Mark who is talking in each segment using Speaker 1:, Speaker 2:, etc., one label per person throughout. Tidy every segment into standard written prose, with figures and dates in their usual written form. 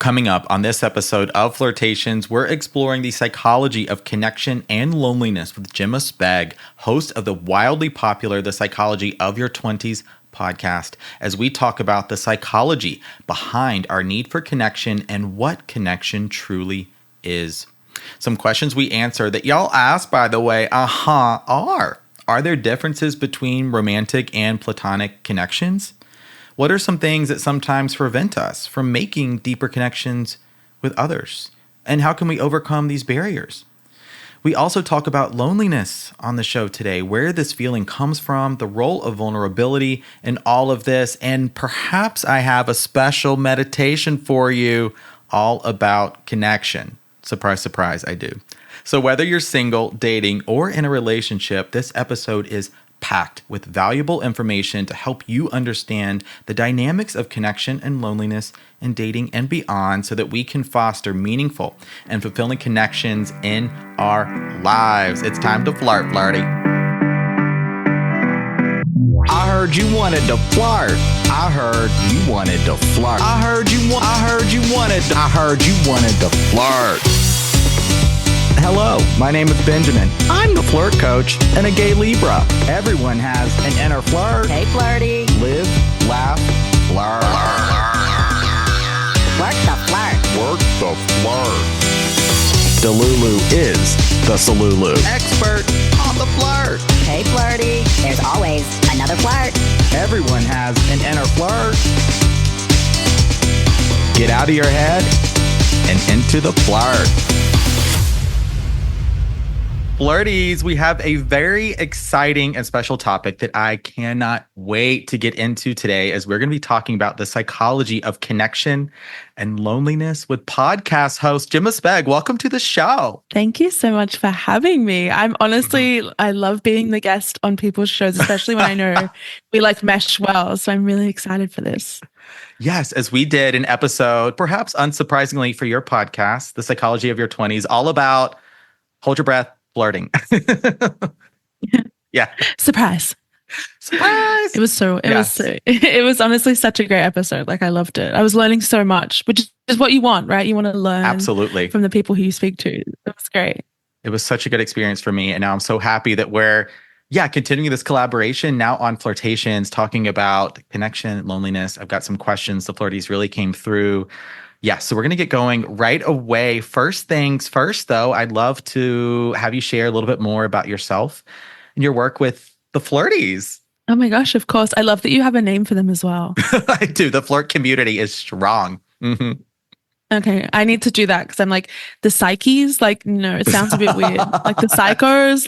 Speaker 1: Coming up on this episode of Flirtations, we're exploring the psychology of connection and loneliness with Jemma Sbeg, host of the wildly popular The Psychology of Your 20s podcast, as we talk about the psychology behind our need for connection and what connection truly is. Some questions we answer that y'all ask, by the way, are there differences between romantic and platonic connections? What are some things that sometimes prevent us from making deeper connections with others? And how can we overcome these barriers? We also talk about loneliness on the show today, where this feeling comes from, the role of vulnerability in all of this, and perhaps I have a special meditation for you all about connection. Surprise, surprise, I do. So whether you're single, dating, or in a relationship, this episode is packed with valuable information to help you understand the dynamics of connection and loneliness in dating and beyond so that we can foster meaningful and fulfilling connections in our lives. It's time to flirt, flirty.
Speaker 2: I heard you wanted to flirt. I heard you wanted to flirt. I heard you wanted to flirt. Hello, my name is Benjamin. I'm the Flirt Coach and a gay Libra. Everyone has an inner flirt.
Speaker 3: Hey, Flirty.
Speaker 2: Live, laugh, flirt.
Speaker 3: Work the flirt.
Speaker 2: Work the flirt. Delulu is the Salulu. Expert on the flirt.
Speaker 3: Hey, Flirty. There's always another flirt.
Speaker 2: Everyone has an inner flirt. Get out of your head and into the flirt.
Speaker 1: Flirties, we have a very exciting and special topic that I cannot wait to get into today, as we're going to be talking about the psychology of connection and loneliness with podcast host Jemma Sbeg. Welcome to the show.
Speaker 4: Thank you so much for having me. I'm honestly, I love being the guest on people's shows, especially when I know we mesh well. So I'm really excited for this.
Speaker 1: Yes, as we did an episode, perhaps unsurprisingly for your podcast, The Psychology of Your 20s, all about, hold your breath, flirting. Yeah.
Speaker 4: Surprise. It was honestly such a great episode. I loved it. I was learning so much, which is what you want, right? You want to learn
Speaker 1: absolutely
Speaker 4: from the people who you speak to. It was great.
Speaker 1: It was such a good experience for me. And now I'm so happy that we're continuing this collaboration now on Flirtations, talking about connection, loneliness. I've got some questions. The Flirties really came through. Yeah, so we're going to get going right away. First things first, though, I'd love to have you share a little bit more about yourself and your work with the Flirties.
Speaker 4: Oh my gosh, of course. I love that you have a name for them as well.
Speaker 1: I do. The flirt community is strong. Mm-hmm.
Speaker 4: Okay, I need to do that because I'm the psyches. No, it sounds a bit weird. The psychos,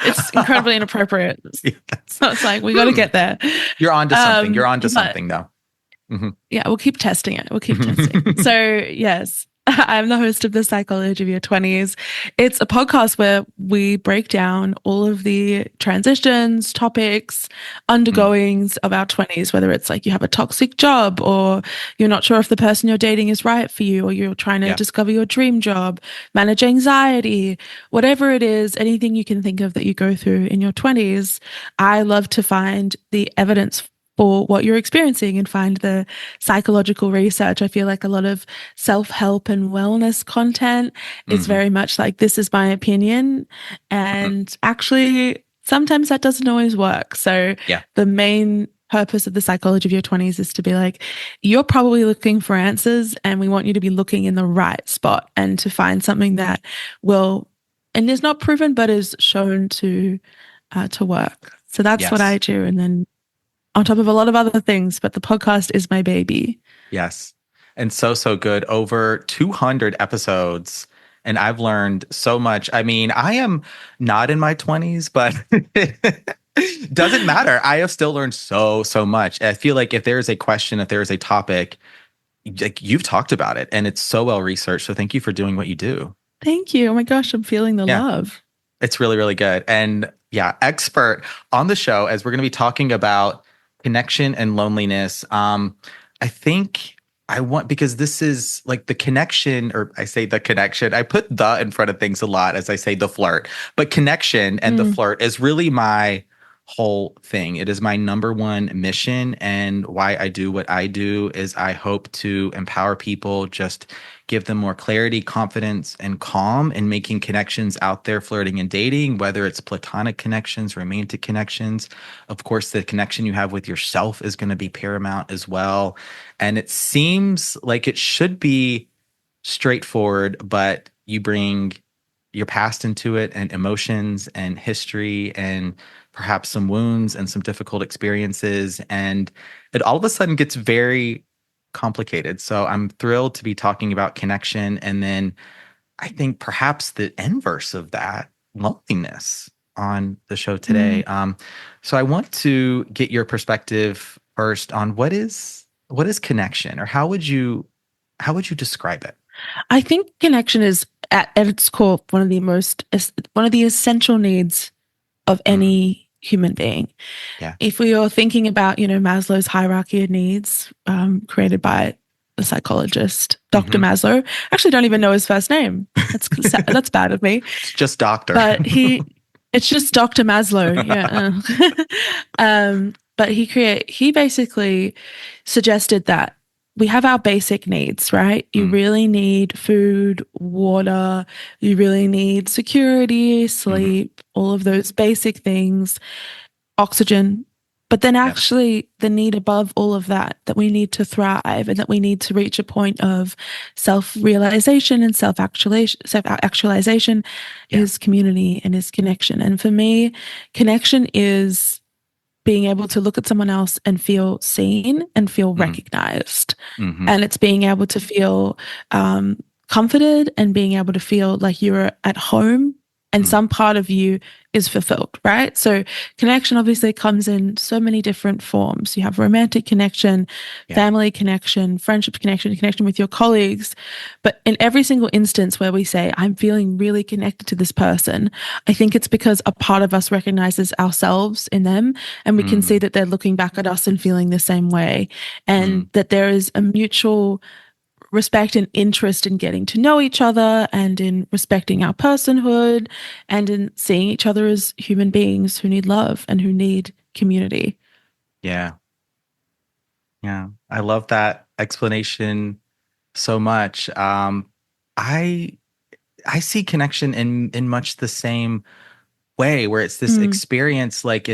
Speaker 4: it's incredibly inappropriate.
Speaker 1: Yes.
Speaker 4: So it's we got to get there.
Speaker 1: You're onto something. You're onto something, though.
Speaker 4: Mm-hmm. Yeah, we'll keep testing it. So, yes, I'm the host of The Psychology of Your 20s. It's a podcast where we break down all of the transitions, topics, undergoings of our 20s, whether it's you have a toxic job or you're not sure if the person you're dating is right for you, or you're trying to discover your dream job, manage anxiety, whatever it is, anything you can think of that you go through in your 20s. I love to find the evidence for what you're experiencing and find the psychological research. I feel a lot of self-help and wellness content is very much this is my opinion. And actually, sometimes that doesn't always work. So the main purpose of The Psychology of Your 20s is to be you're probably looking for answers, and we want you to be looking in the right spot and to find something that will, and is not proven, but is shown to work. So that's what I do. And then on top of a lot of other things, but the podcast is my baby.
Speaker 1: Yes. And so good. Over 200 episodes. And I've learned so much. I mean, I am not in my 20s, but doesn't matter. I have still learned so much. I feel if there is a question, if there is a topic, you've talked about it and it's so well researched. So thank you for doing what you do.
Speaker 4: Thank you. Oh my gosh, I'm feeling the love.
Speaker 1: It's really, really good. And expert on the show, as we're going to be talking about connection and loneliness. I think I want, because this is the connection, or I say the connection, I put the in front of things a lot as I say the flirt, but connection and the flirt is really my whole thing. It is my number one mission, and why I do what I do is I hope to empower people, just give them more clarity, confidence, and calm in making connections out there, flirting and dating, whether it's platonic connections, romantic connections. Of course, the connection you have with yourself is going to be paramount as well. And it seems like it should be straightforward, but you bring your past into it, and emotions and history and perhaps some wounds and some difficult experiences. And it all of a sudden gets very complicated. So I'm thrilled to be talking about connection. And then I think perhaps the inverse of that, loneliness, on the show today. So I want to get your perspective first on what is connection, or how would you describe it?
Speaker 4: I think connection is at its core one of the essential needs of any human being.
Speaker 1: Yeah.
Speaker 4: If we are thinking about, Maslow's hierarchy of needs, created by the psychologist, Dr. Maslow. I actually don't even know his first name. That's bad of me.
Speaker 1: It's just doctor.
Speaker 4: But it's just Dr. Maslow. Yeah. But he basically suggested that we have our basic needs, right? You really need food, water, you really need security, sleep, all of those basic things, oxygen. But then actually the need above all of that we need to thrive, and that we need to reach a point of self-realization and self-actualization is community and is connection. And for me, connection is being able to look at someone else and feel seen and feel recognized. And it's being able to feel comforted, and being able to feel like you're at home and some part of you is fulfilled, right? So connection obviously comes in so many different forms. You have romantic connection, family connection, friendship connection, connection with your colleagues. But in every single instance where we say, I'm feeling really connected to this person, I think it's because a part of us recognizes ourselves in them, and we can see that they're looking back at us and feeling the same way, and that there is a mutual respect and interest in getting to know each other, and in respecting our personhood, and in seeing each other as human beings who need love and who need community.
Speaker 1: Yeah. Yeah. I love that explanation so much. I see connection in much the same way, where it's this experience, like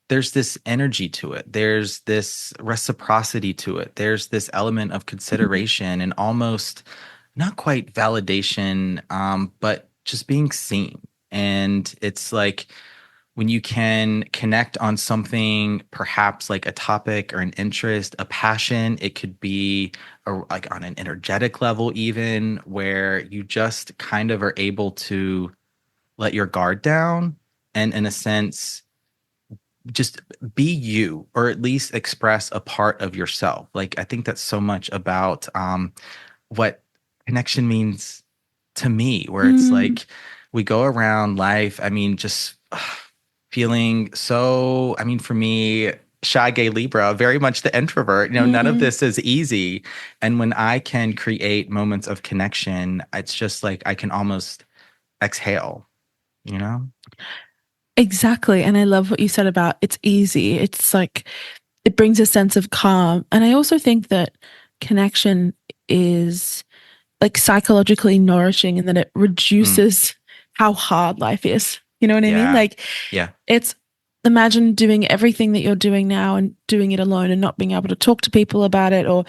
Speaker 1: there's this energy to it. There's this reciprocity to it. There's this element of consideration and almost not quite validation, but just being seen. And it's like when you can connect on something, perhaps like a topic or an interest, a passion, it could be like on an energetic level, even, where you just kind of are able to let your guard down and, in a sense, just be you, or at least express a part of yourself. Like, I think that's so much about what connection means to me, where it's like we go around life, just feeling so, for me, shy gay Libra, very much the introvert, none of this is easy. And when I can create moments of connection, it's just like I can almost exhale,
Speaker 4: Exactly. And I love what you said about it's easy. It's like it brings a sense of calm. And I also think that connection is like psychologically nourishing, and that it reduces how hard life is. You know what I mean? Like, it's, imagine doing everything that you're doing now and doing it alone and not being able to talk to people about it. Or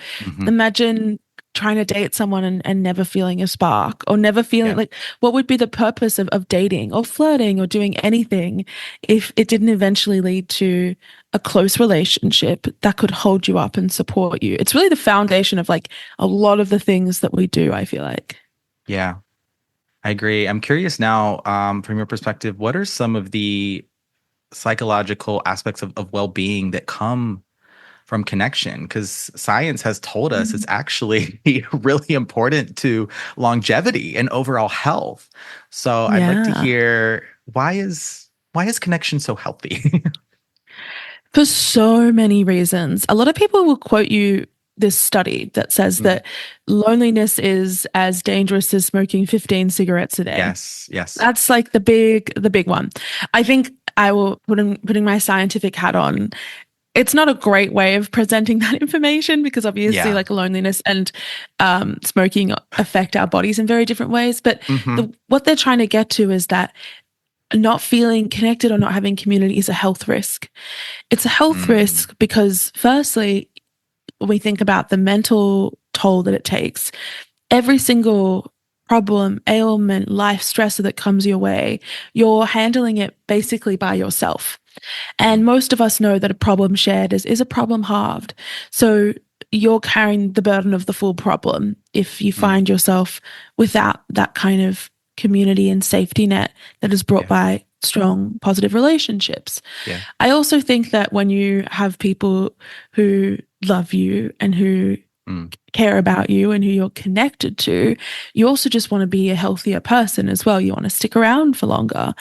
Speaker 4: imagine trying to date someone and never feeling a spark, or never feeling like, what would be the purpose of dating or flirting or doing anything if it didn't eventually lead to a close relationship that could hold you up and support you? It's really the foundation of like a lot of the things that we do, I feel like.
Speaker 1: Yeah, I agree. I'm curious now, from your perspective, what are some of the psychological aspects of well-being that come from connection? Because science has told us it's actually really important to longevity and overall health. So I'd like to hear, why is connection so healthy?
Speaker 4: For so many reasons. A lot of people will quote you this study that says that loneliness is as dangerous as smoking 15 cigarettes a day.
Speaker 1: Yes.
Speaker 4: That's like the big one. I think I will putting my scientific hat on. It's not a great way of presenting that information because obviously like loneliness and smoking affect our bodies in very different ways. But what they're trying to get to is that not feeling connected or not having community is a health risk. It's a health risk because firstly, we think about the mental toll that it takes. Every single problem, ailment, life stressor that comes your way, you're handling it basically by yourself. And most of us know that a problem shared is a problem halved. So you're carrying the burden of the full problem if you find yourself without that kind of community and safety net that is brought by strong, positive relationships.
Speaker 1: Yeah.
Speaker 4: I also think that when you have people who love you and who care about you and who you're connected to, you also just want to be a healthier person as well. You want to stick around for longer.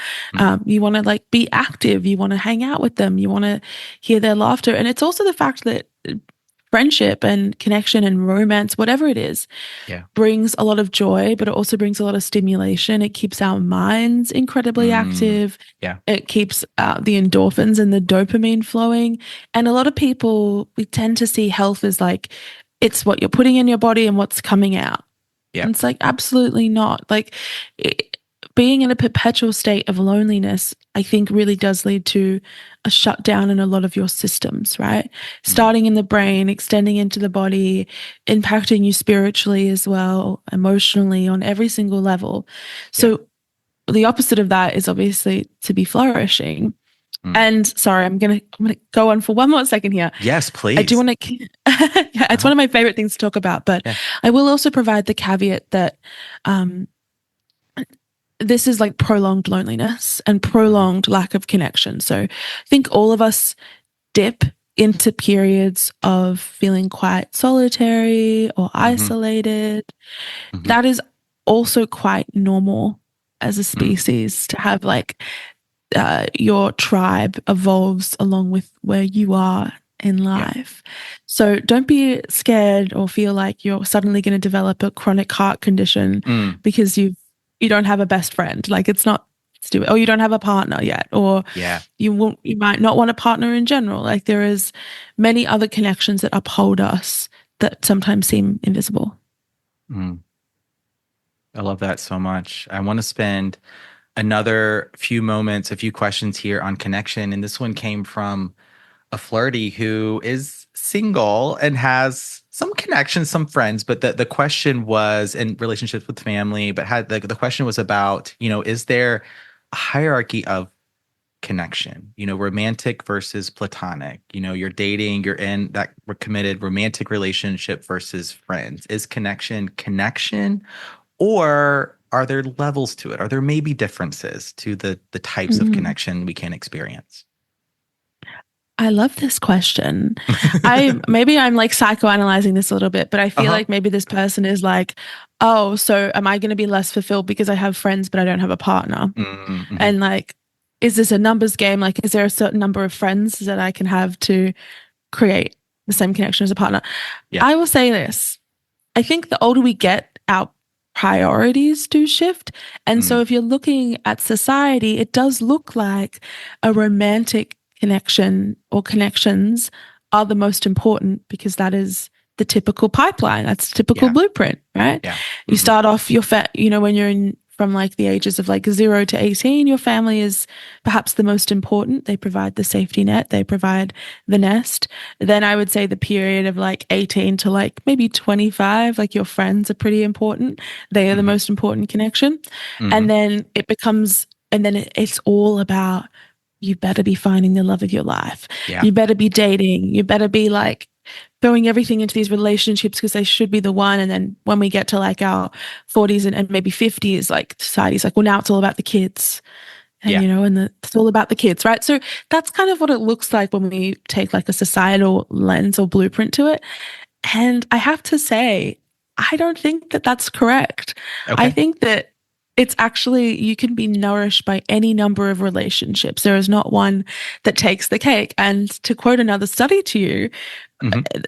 Speaker 4: You want to like be active. You want to hang out with them. You want to hear their laughter. And it's also the fact that friendship and connection and romance, whatever it is, brings a lot of joy, but it also brings a lot of stimulation. It keeps our minds incredibly active.
Speaker 1: Yeah.
Speaker 4: It keeps the endorphins and the dopamine flowing. And a lot of people, we tend to see health as like, it's what you're putting in your body and what's coming out.
Speaker 1: Yeah.
Speaker 4: And it's like, absolutely not. Like being in a perpetual state of loneliness, I think really does lead to a shutdown in a lot of your systems, right? Starting in the brain, extending into the body, impacting you spiritually as well, emotionally on every single level. So the opposite of that is obviously to be flourishing. And sorry, I'm gonna go on for one more second here.
Speaker 1: Yes, please.
Speaker 4: I do want to. It's one of my favorite things to talk about, but I will also provide the caveat that this is like prolonged loneliness and prolonged lack of connection. So I think all of us dip into periods of feeling quite solitary or isolated. That is also quite normal as a species to have like your tribe evolves along with where you are in life. So don't be scared or feel like you're suddenly going to develop a chronic heart condition because you don't have a best friend. Like it's not stupid. Or you don't have a partner yet, or you might not want a partner in general. Like there is many other connections that uphold us that sometimes seem invisible.
Speaker 1: I love that so much. I want to spend another few moments, a few questions here on connection. And this one came from a flirty who is single and has some connections, some friends, but the question was in relationships with family, but had the question was about, is there a hierarchy of connection, romantic versus platonic, you're dating, you're in that committed romantic relationship versus friends. Is connection, or are there levels to it? Are there maybe differences to the types of connection we can experience?
Speaker 4: I love this question. Maybe I'm like psychoanalyzing this a little bit, but I feel like maybe this person is like, oh, so am I going to be less fulfilled because I have friends, but I don't have a partner? And like, is this a numbers game? Like, is there a certain number of friends that I can have to create the same connection as a partner? I will say this. I think the older we get, our priorities do shift. And so if you're looking at society, it does look like a romantic connection or connections are the most important because that is the typical pipeline. That's the typical blueprint, right? You start off when you're from like the ages of like 0 to 18, your family is perhaps the most important. They provide the safety net. They provide the nest. Then I would say the period of like 18 to like maybe 25, like your friends are pretty important. They are the most important connection. And then it's all about, you better be finding the love of your life. You better be dating. You better be like throwing everything into these relationships because they should be the one. And then when we get to like our 40s and maybe 50s, like society's like, well, now it's all about the kids. And, it's all about the kids, right? So that's kind of what it looks like when we take like a societal lens or blueprint to it. And I have to say, I don't think that that's correct. I think that it's actually, you can be nourished by any number of relationships. There is not one that takes the cake. And to quote another study to you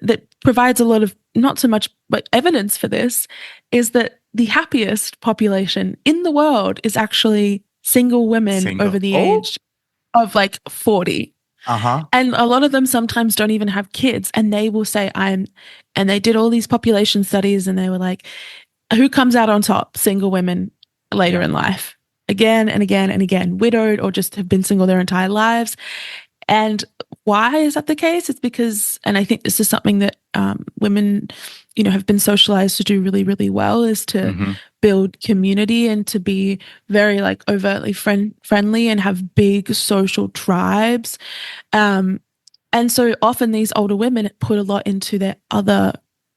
Speaker 4: that provides a lot of, not so much but evidence for this, is that the happiest population in the world is actually single women over the age of like 40.
Speaker 1: Uh-huh.
Speaker 4: And a lot of them sometimes don't even have kids, and they will say, and they did all these population studies, and they were like, who comes out on top? Single women later in life, again and again and again, widowed or just have been single their entire lives. And why is that the case? It's because, and I think this is something that women, have been socialized to do really, really well, is to build community and to be very like overtly friendly and have big social tribes. And so often these older women put a lot into their other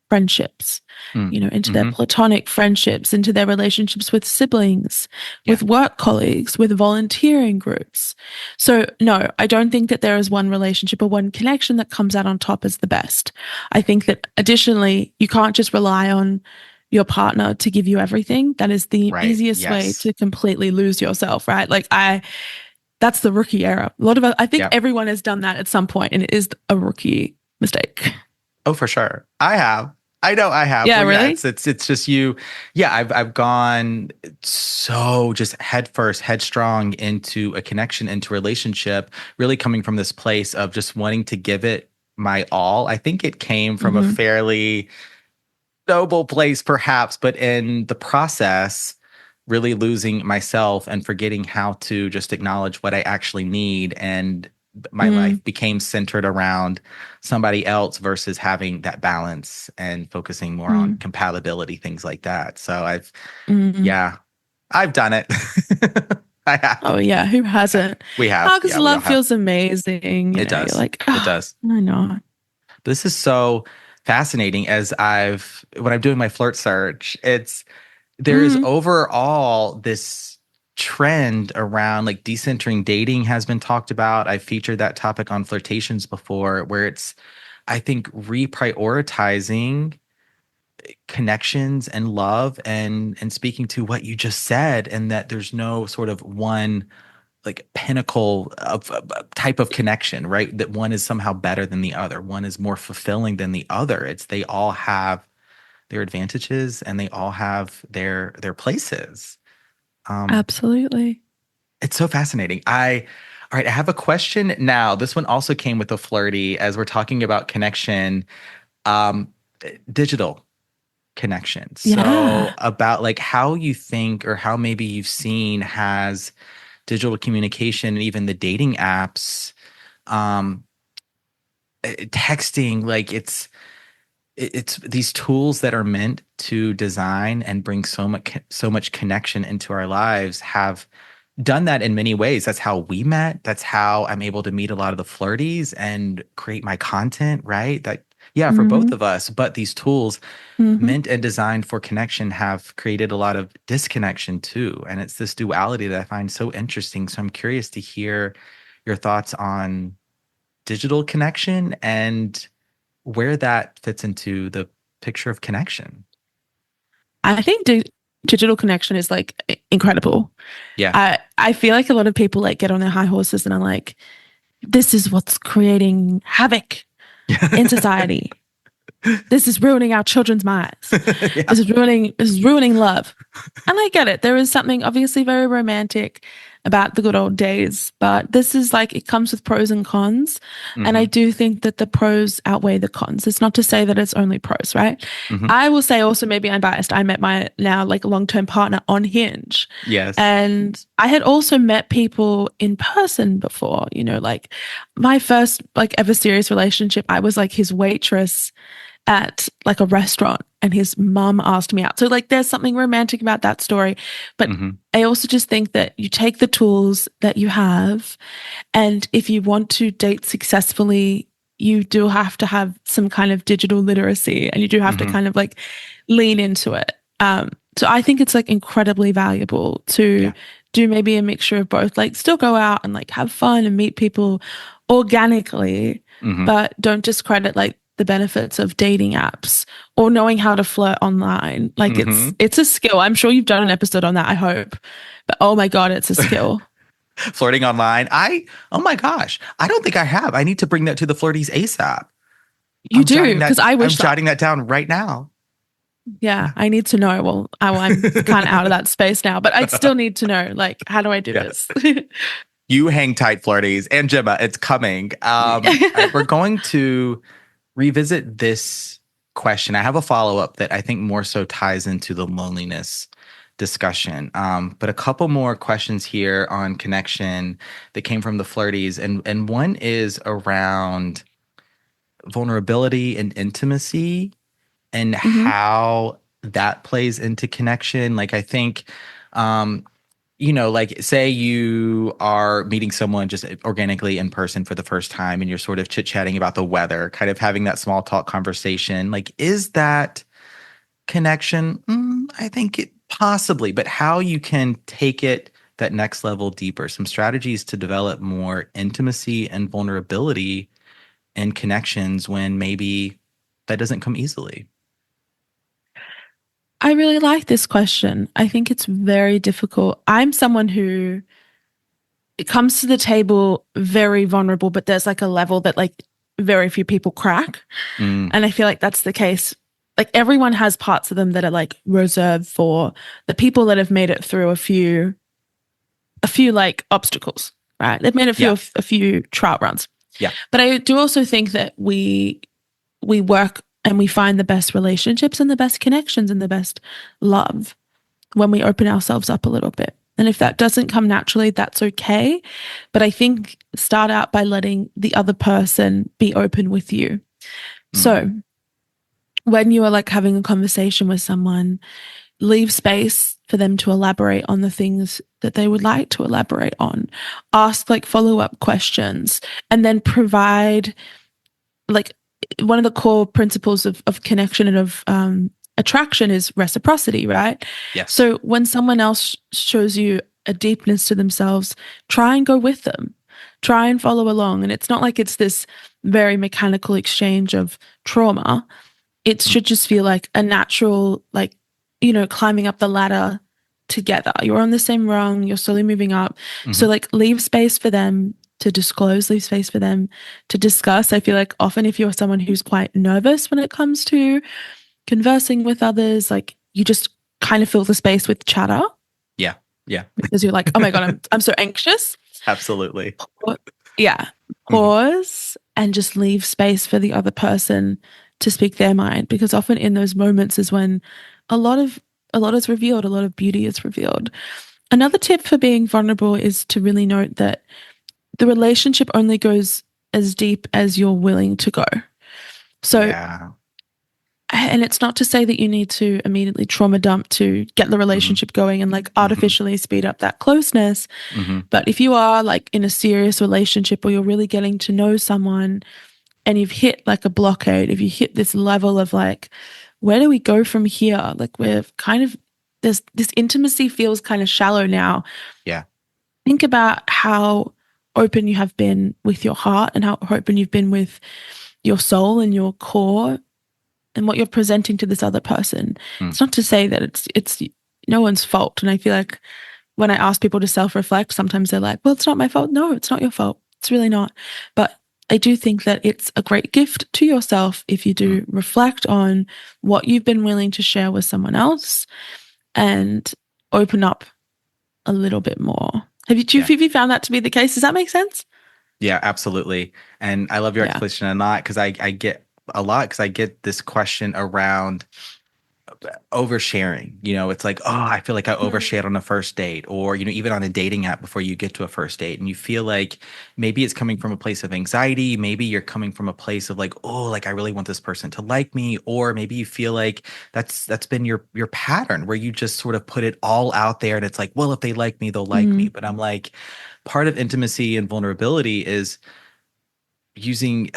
Speaker 4: friendships, into their platonic friendships, into their relationships with siblings, with work colleagues, with volunteering groups. So no, I don't think that there is one relationship or one connection that comes out on top as the best. I think that additionally, you can't just rely on your partner to give you everything. That is the easiest way to completely lose yourself, right? Like that's the rookie error. I think everyone has done that at some point, and it is a rookie mistake.
Speaker 1: Oh, for sure. I know I have.
Speaker 4: Yeah,
Speaker 1: well,
Speaker 4: really?
Speaker 1: It's just you. Yeah, I've gone so just headstrong into a connection, into a relationship, really coming from this place of just wanting to give it my all. I think it came from a fairly noble place, perhaps, but in the process, really losing myself and forgetting how to just acknowledge what I actually need. And my life became centered around somebody else versus having that balance and focusing more on compatibility, things like that. So I've done it. I have.
Speaker 4: Oh yeah, who hasn't?
Speaker 1: We have.
Speaker 4: Because love feels amazing.
Speaker 1: It does.
Speaker 4: You're like,
Speaker 1: it does.
Speaker 4: I know.
Speaker 1: This is so fascinating. When I'm doing my flirt search, there is overall this trend around like decentering dating has been talked about. I featured that topic on Flirtations before, where it's, I think, reprioritizing connections and love and speaking to what you just said, and that there's no sort of one like pinnacle of type of connection, right? That one is somehow better than the other. One is more fulfilling than the other. They all have their advantages and they all have their places.
Speaker 4: Absolutely.
Speaker 1: It's so fascinating. All right, I have a question now. This one also came with a flirty, as we're talking about connection, digital connection. So about like how you think, or how maybe you've seen, has digital communication and even the dating apps, texting, like it's these tools that are meant to design and bring so much connection into our lives, have done that in many ways. That's how we met. That's how I'm able to meet a lot of the flirties and create my content, right? For both of us. But these tools meant and designed for connection have created a lot of disconnection too. And it's this duality that I find so interesting. So I'm curious to hear your thoughts on digital connection and where that fits into the picture of connection.
Speaker 4: I think digital connection is like incredible.
Speaker 1: Yeah.
Speaker 4: I feel like a lot of people like get on their high horses and are like, this is what's creating havoc in society. This is ruining our children's minds. This is ruining love. And I get it. There is something obviously very romantic about the good old days, but this is like, it comes with pros and cons. And I do think that the pros outweigh the cons. It's not to say that it's only pros, right? I will say also, maybe I'm biased, I met my now like long-term partner on Hinge.
Speaker 1: Yes.
Speaker 4: And I had also met people in person before, like my first like ever serious relationship, I was like his waitress at like a restaurant, and his mum asked me out. So like there's something romantic about that story. But I also just think that you take the tools that you have, and if you want to date successfully, you do have to have some kind of digital literacy, and you do have to kind of like lean into it. So I think it's like incredibly valuable to do maybe a mixture of both, like still go out and like have fun and meet people organically, but don't discredit like the benefits of dating apps or knowing how to flirt online. Like it's a skill. I'm sure you've done an episode on that, I hope. But oh my God, it's a skill.
Speaker 1: Flirting online. Oh my gosh. I don't think I have. I need to bring that to the Flirties ASAP.
Speaker 4: You do, because I wish
Speaker 1: I'm jotting that down right now.
Speaker 4: Yeah, I need to know. Well, I'm kind of out of that space now, but I still need to know, like, how do I do this?
Speaker 1: You hang tight, Flirties. And Jemma, it's coming. We're going to revisit this question. I have a follow-up that I think more so ties into the loneliness discussion. But a couple more questions here on connection that came from the Flirties. And one is around vulnerability and intimacy and how that plays into connection. Like, I think, like say you are meeting someone just organically in person for the first time and you're sort of chit-chatting about the weather, kind of having that small talk conversation. Like, is that connection? I think it possibly, but how you can take it that next level deeper, some strategies to develop more intimacy and vulnerability and connections when maybe that doesn't come easily.
Speaker 4: I really like this question. I think it's very difficult. I'm someone who it comes to the table very vulnerable, but there's like a level that like very few people crack. And I feel like that's the case. Like everyone has parts of them that are like reserved for the people that have made it through a few like obstacles, right? They've made it through a few trout runs.
Speaker 1: Yeah.
Speaker 4: But I do also think that we work and we find the best relationships and the best connections and the best love when we open ourselves up a little bit. And if that doesn't come naturally, that's okay. But I think start out by letting the other person be open with you. So when you are like having a conversation with someone, leave space for them to elaborate on the things that they would like to elaborate on. Ask like follow-up questions and then provide like one of the core principles of connection and of attraction is reciprocity, right?
Speaker 1: Yes.
Speaker 4: So when someone else shows you a deepness to themselves, try and go with them. Try and follow along. And it's not like it's this very mechanical exchange of trauma. It should just feel like a natural, like, climbing up the ladder together. You're on the same rung, you're slowly moving up. So like leave space for them to disclose, leave space for them to discuss. I feel like often if you're someone who's quite nervous when it comes to conversing with others, like you just kind of fill the space with chatter.
Speaker 1: Yeah. Yeah.
Speaker 4: Because you're like, oh my God, I'm so anxious.
Speaker 1: Absolutely.
Speaker 4: Yeah. Pause and just leave space for the other person to speak their mind, because often in those moments is when a lot is revealed, a lot of beauty is revealed. Another tip for being vulnerable is to really note that the relationship only goes as deep as you're willing to go. So, and it's not to say that you need to immediately trauma dump to get the relationship going and like artificially speed up that closeness. But if you are like in a serious relationship or you're really getting to know someone and you've hit like a blockade, if you hit this level of like, where do we go from here? Like we're kind of, this intimacy feels kind of shallow now.
Speaker 1: Yeah.
Speaker 4: Think about how open you have been with your heart and how open you've been with your soul and your core and what you're presenting to this other person. It's not to say that it's no one's fault. And I feel like when I ask people to self-reflect, sometimes they're like, well, it's not my fault. No, it's not your fault. It's really not. But I do think that it's a great gift to yourself if you do reflect on what you've been willing to share with someone else and open up a little bit more. Have you found that to be the case? Does that make sense?
Speaker 1: Yeah, absolutely. And I love your explanation on that because I get this question around oversharing. It's like, oh, I feel like I overshared on a first date, or even on a dating app before you get to a first date, and you feel like maybe it's coming from a place of anxiety, maybe you're coming from a place of like, oh, like I really want this person to like me, or maybe you feel like that's been your pattern where you just sort of put it all out there and it's like, well, if they like me, they'll like me. But I'm like, part of intimacy and vulnerability is using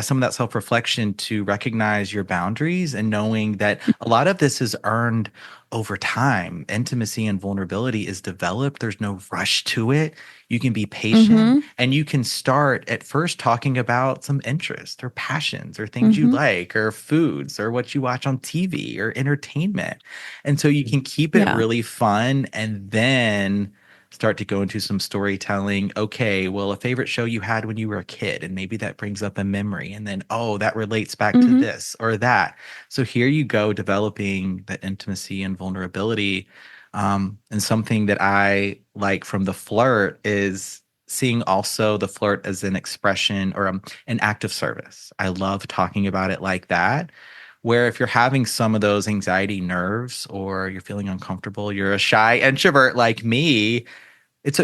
Speaker 1: some of that self-reflection to recognize your boundaries and knowing that a lot of this is earned over time. Intimacy and vulnerability is developed. There's no rush to it. You can be patient and you can start at first talking about some interests or passions or things you like or foods or what you watch on TV or entertainment. And so you can keep it really fun and then start to go into some storytelling. Okay, well, a favorite show you had when you were a kid, and maybe that brings up a memory. And then, oh, that relates back to this or that. So here you go, developing that intimacy and vulnerability And something that I like from the flirt is seeing also the flirt as an expression or an act of service. I love talking about it like that, where if you're having some of those anxiety nerves or you're feeling uncomfortable, you're a shy introvert like me,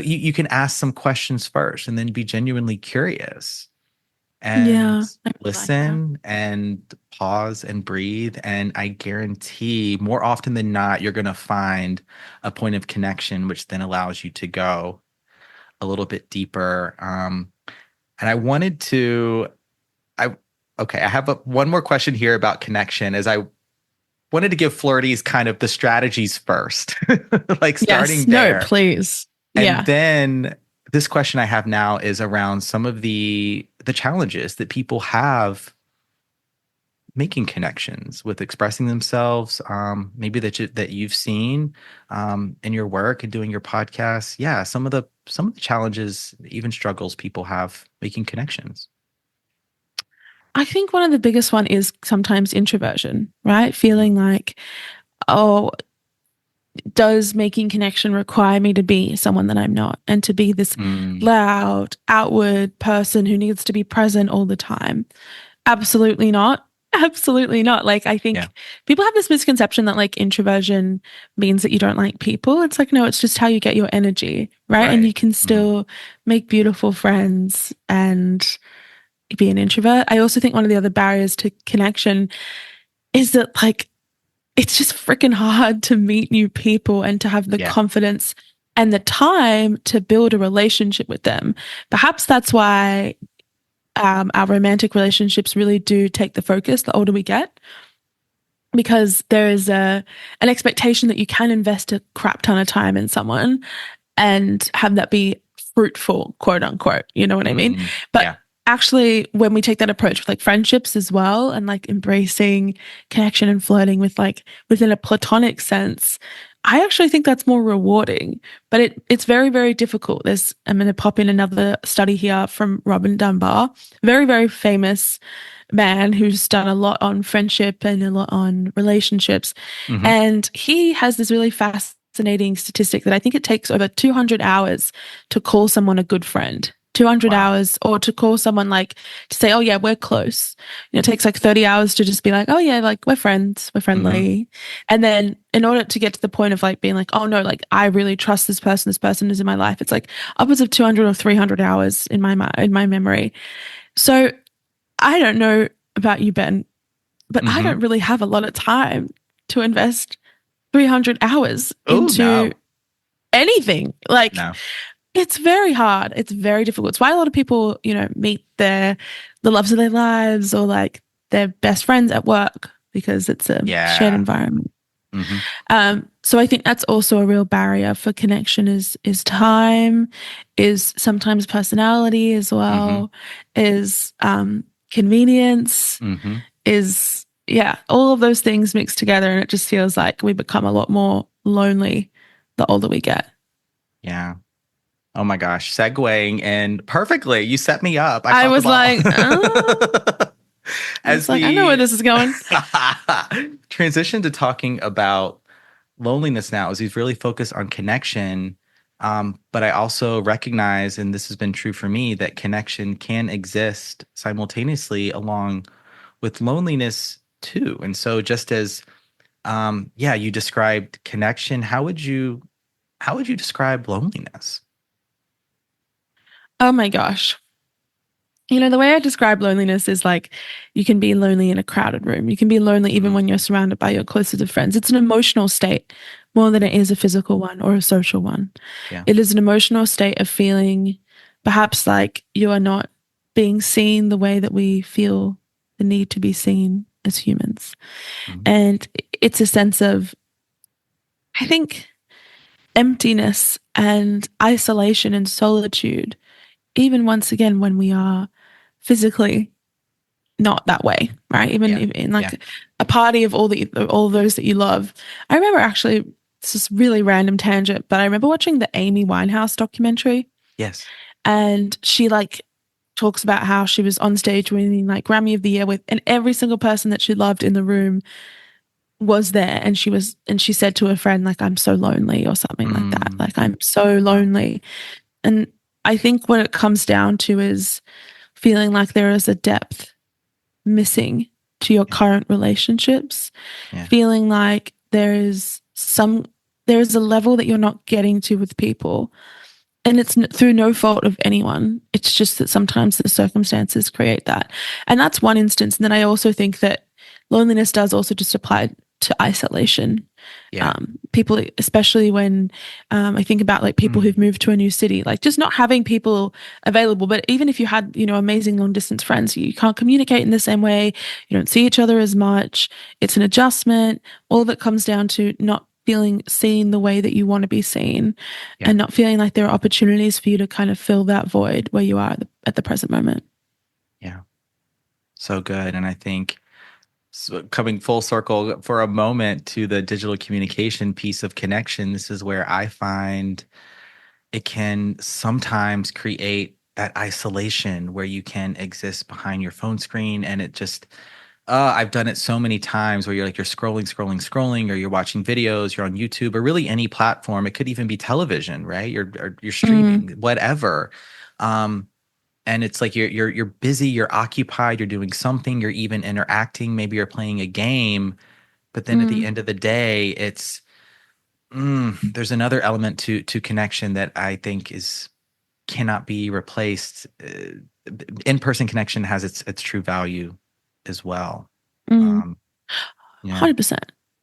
Speaker 1: you can ask some questions first and then be genuinely curious and
Speaker 4: Yeah, I really like that.
Speaker 1: listen and pause and breathe. And I guarantee more often than not, you're going to find a point of connection, which then allows you to go a little bit deeper. And I wanted to, okay, I have one more question here about connection as I wanted to give flirties kind of the strategies first, like starting
Speaker 4: Yes, no,
Speaker 1: there.
Speaker 4: please.
Speaker 1: And
Speaker 4: Yeah.
Speaker 1: then this question I have now is around some of the challenges that people have making connections with expressing themselves. Maybe that you've seen in your work and doing your podcast. Yeah, some of the challenges, even struggles people have making connections.
Speaker 4: I think one of the biggest one is sometimes introversion, right? Feeling like, oh, does making connection require me to be someone that I'm not and to be this
Speaker 1: Mm,
Speaker 4: loud, outward person who needs to be present all the time? Absolutely not. Absolutely not. Like, I think
Speaker 1: yeah.
Speaker 4: people have this misconception that like introversion means that you don't like people. It's like, no, it's just how you get your energy, right? And
Speaker 1: Right.
Speaker 4: you can still make beautiful friends and be an introvert. I also think one of the other barriers to connection is that like it's just freaking hard to meet new people and to have the
Speaker 1: Yeah.
Speaker 4: confidence and the time to build a relationship with them. Perhaps that's why our romantic relationships really do take the focus the older we get, because there is an expectation that you can invest a crap ton of time in someone and have that be fruitful, quote unquote. You know what I mean? But
Speaker 1: Yeah.
Speaker 4: actually, when we take that approach with like friendships as well and like embracing connection and flirting with like within a platonic sense, I actually think that's more rewarding. But it's very, very difficult. I'm going to pop in another study here from Robin Dunbar, very, very famous man who's done a lot on friendship and a lot on relationships.
Speaker 1: Mhm.
Speaker 4: And he has this really fascinating statistic that I think it takes over 200 hours to call someone a good friend. 200
Speaker 1: Wow.
Speaker 4: hours, or to call someone like to say, oh yeah, we're close. You know, it takes like 30 hours to just be like, oh yeah, like we're friends, we're friendly. And then in order to get to the point of like being like, oh no, like I really trust this person is in my life, it's like upwards of 200 or 300 hours in my memory. So I don't know about you, Ben, but I don't really have a lot of time to invest 300 hours
Speaker 1: Oh,
Speaker 4: into
Speaker 1: no.
Speaker 4: anything. Like,
Speaker 1: No.
Speaker 4: it's very hard. It's very difficult. It's why a lot of people, you know, meet the loves of their lives or like their best friends at work, because it's a shared environment. So I think that's also a real barrier for connection is time, is sometimes personality as well, is convenience, is all of those things mixed together, and it just feels like we become a lot more lonely the older we get.
Speaker 1: Yeah. Oh my gosh, segueing and perfectly. You set me up.
Speaker 4: I was like,
Speaker 1: as
Speaker 4: I know where this is going.
Speaker 1: transition to talking about loneliness now, as we've really focused on connection. But I also recognize, and this has been true for me, that connection can exist simultaneously along with loneliness too. And so just as you described connection, how would you describe loneliness?
Speaker 4: Oh my gosh. You know, the way I describe loneliness is like you can be lonely in a crowded room. You can be lonely even when you're surrounded by your closest of friends. It's an emotional state more than it is a physical one or a social one.
Speaker 1: Yeah.
Speaker 4: It is an emotional state of feeling perhaps like you are not being seen the way that we feel the need to be seen as humans. And it's a sense of, I think, emptiness and isolation and solitude, even once again when we are physically not that way, right? Even in like a party of all those that you love. I remember actually, this is really random tangent, but I remember watching the Amy Winehouse documentary.
Speaker 1: Yes.
Speaker 4: And she like talks about how she was on stage winning like Grammy of the Year with, and every single person that she loved in the room was there and she said to a friend, like, I'm so lonely or something like that. Like, I'm so lonely. And I think what it comes down to is feeling like there is a depth missing to your current relationships, feeling like there is a level that you're not getting to with people. And it's through no fault of anyone. It's just that sometimes the circumstances create that. And that's one instance. And then I also think that loneliness does also just apply to isolation. People, especially when I think about like people who've moved to a new city, like just not having people available. But even if you had, you know, amazing long distance friends, you can't communicate in the same way. You don't see each other as much. It's an adjustment. All of it comes down to not feeling seen the way that you want to be seen, and not feeling like there are opportunities for you to kind of fill that void where you are at the present moment.
Speaker 1: Yeah. So good. And I think coming full circle for a moment to the digital communication piece of connection, this is where I find it can sometimes create that isolation where you can exist behind your phone screen, and it just I've done it so many times where you're scrolling, or you're watching videos, you're on YouTube, or really any platform. It could even be television, right? You're streaming, whatever. And it's like you're busy, you're occupied, you're doing something, you're even interacting, maybe you're playing a game, but then at the end of the day, it's there's another element to connection that I think cannot be replaced. In-person connection has its true value as well.
Speaker 4: 100%.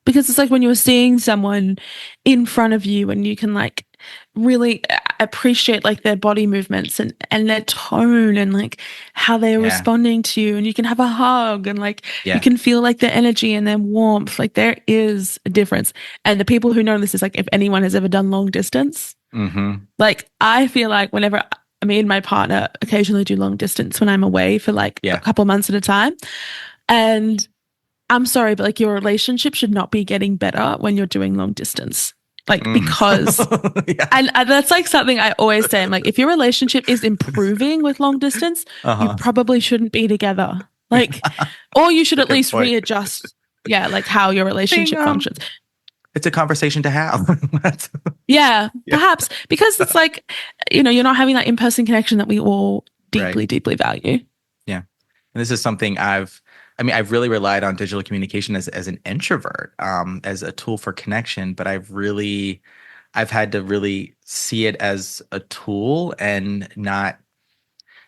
Speaker 4: Because it's like when you're seeing someone in front of you and you can like really appreciate like their body movements and their tone and like how they're responding to you, and you can have a hug and like you can feel like their energy and their warmth. Like there is a difference. And the people who know this is like, if anyone has ever done long distance, like I feel like whenever me and my partner occasionally do long distance when I'm away for like a couple months at a time. And I'm sorry, but like your relationship should not be getting better when you're doing long distance. Like, because, and that's like something I always say. I'm like, if your relationship is improving with long distance, you probably shouldn't be together. Like, or you should at least readjust, like how your relationship functions.
Speaker 1: It's a conversation to have.
Speaker 4: Perhaps, because it's like, you know, you're not having that in-person connection that we all deeply, deeply value. Yeah.
Speaker 1: And this is something I've really relied on digital communication as an introvert, as a tool for connection, but I've had to really see it as a tool and not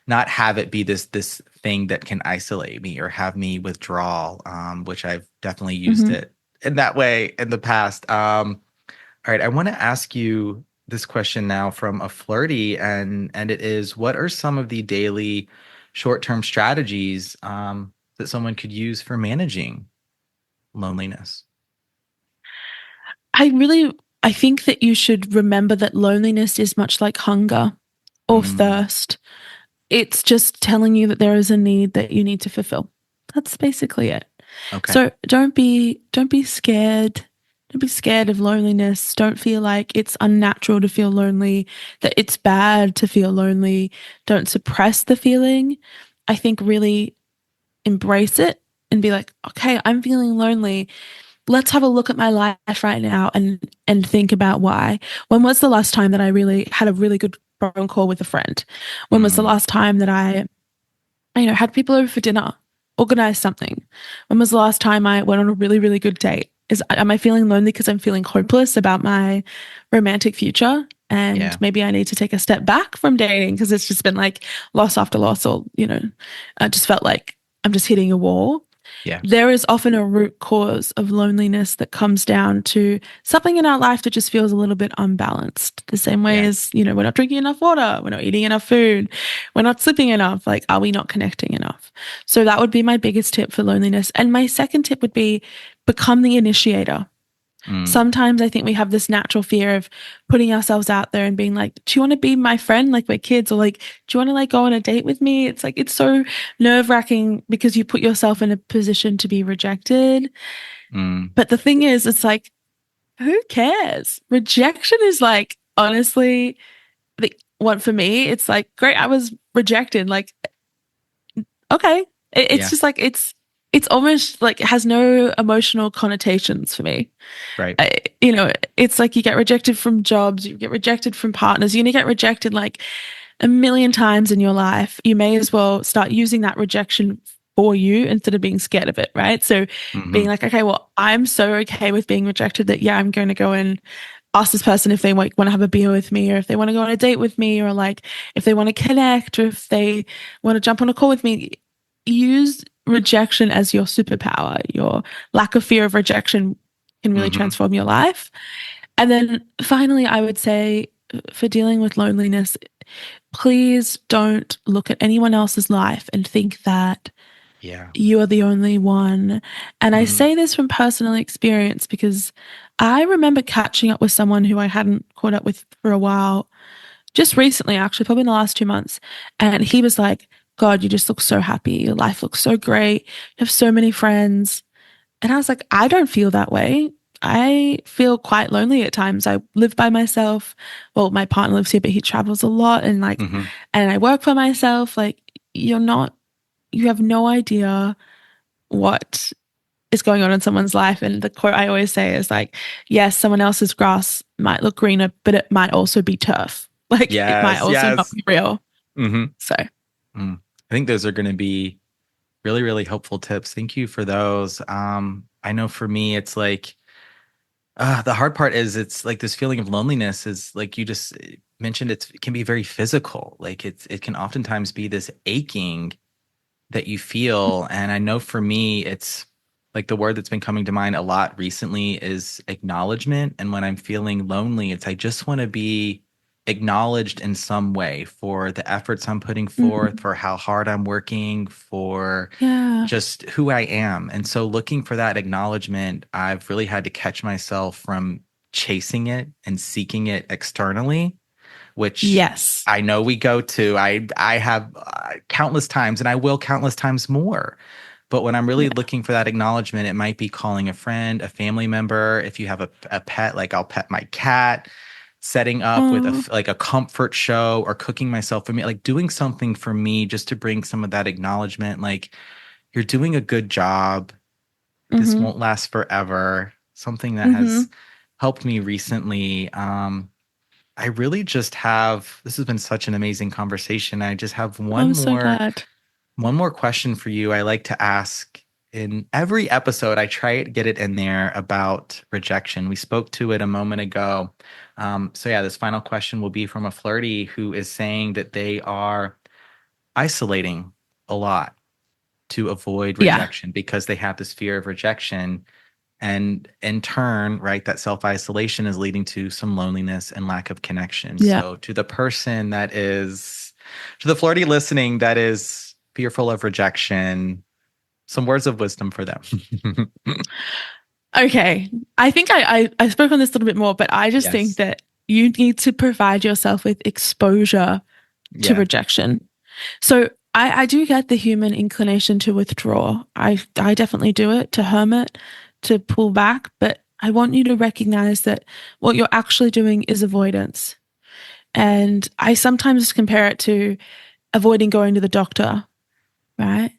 Speaker 1: have it be this thing that can isolate me or have me withdraw, which I've definitely used it in that way in the past. All right, I want to ask you this question now from a flirty, and it is, what are some of the daily short-term strategies that someone could use for managing loneliness?
Speaker 4: I think that you should remember that loneliness is much like hunger or thirst. It's just telling you that there is a need that you need to fulfill. That's basically it. Okay. So don't be scared. Don't be scared of loneliness. Don't feel like it's unnatural to feel lonely, that it's bad to feel lonely. Don't suppress the feeling. I think really embrace it and be like, okay, I'm feeling lonely. Let's have a look at my life right now and think about why. When was the last time that I really had a really good phone call with a friend? When was the last time that I had people over for dinner, organized something? When was the last time I went on a really, really good date? Am I feeling lonely because I'm feeling hopeless about my romantic future? And maybe I need to take a step back from dating because it's just been like loss after loss, or, I just felt like I'm just hitting a wall. Yeah. There is often a root cause of loneliness that comes down to something in our life that just feels a little bit unbalanced. The same way as, we're not drinking enough water, we're not eating enough food, we're not sleeping enough. Like, are we not connecting enough? So that would be my biggest tip for loneliness. And my second tip would be become the initiator. Sometimes I think we have this natural fear of putting ourselves out there and being like, do you want to be my friend? Like we're kids, or like, do you want to like go on a date with me? It's like, it's so nerve-wracking because you put yourself in a position to be rejected. But the thing is, it's like, who cares? Rejection is like, honestly, the one for me, it's like, great, I was rejected. Like, okay. It's just like, it's it's almost like it has no emotional connotations for me.
Speaker 1: Right.
Speaker 4: It's like you get rejected from jobs, you get rejected from partners, you're going to get rejected like a million times in your life. You may as well start using that rejection for you instead of being scared of it, right? So being like, okay, well, I'm so okay with being rejected that, yeah, I'm going to go and ask this person if they want to have a beer with me, or if they want to go on a date with me, or like if they want to connect, or if they want to jump on a call with me. Use rejection as your superpower. Your lack of fear of rejection can really transform your life. And then finally, I would say for dealing with loneliness, please don't look at anyone else's life and think that you are the only one. And I say this from personal experience because I remember catching up with someone who I hadn't caught up with for a while, just recently, actually, probably in the last 2 months. And he was like, God, you just look so happy. Your life looks so great. You have so many friends. And I was like, I don't feel that way. I feel quite lonely at times. I live by myself. Well, my partner lives here, but he travels a lot, and and I work for myself. Like, you have no idea what is going on in someone's life. And the quote I always say is like, yes, someone else's grass might look greener, but it might also be turf. Like, it might also not be real. So
Speaker 1: I think those are going to be really, really helpful tips. Thank you for those. I know for me, it's like, the hard part is it's like this feeling of loneliness is like you just mentioned, it can be very physical. Like it can oftentimes be this aching that you feel. And I know for me, it's like the word that's been coming to mind a lot recently is acknowledgement. And when I'm feeling lonely, it's I just want to be acknowledged in some way for the efforts I'm putting forth, for how hard I'm working, for just who I am. And so looking for that acknowledgement, I've really had to catch myself from chasing it and seeking it externally, which I know we go to. I have countless times, and I will countless times more. But when I'm really looking for that acknowledgement, it might be calling a friend, a family member. If you have a pet, like I'll pet my cat, setting up with a comfort show, or cooking myself for me, like doing something for me just to bring some of that acknowledgement. Like, you're doing a good job. This won't last forever. Something that has helped me recently. I really just have, this has been such an amazing conversation. I just have one more question for you. I like to ask in every episode. I try to get it in there about rejection. We spoke to it a moment ago. So this final question will be from a flirty who is saying that they are isolating a lot to avoid rejection because they have this fear of rejection. And in turn, right, that self-isolation is leading to some loneliness and lack of connection. So to the person to the flirty listening that is fearful of rejection, some words of wisdom for them.
Speaker 4: Okay. I think I spoke on this a little bit more, but I just think that you need to provide yourself with exposure to rejection. So I do get the human inclination to withdraw. I definitely do it, to hermit, to pull back. But I want you to recognize that what you're actually doing is avoidance. And I sometimes compare it to avoiding going to the doctor, right?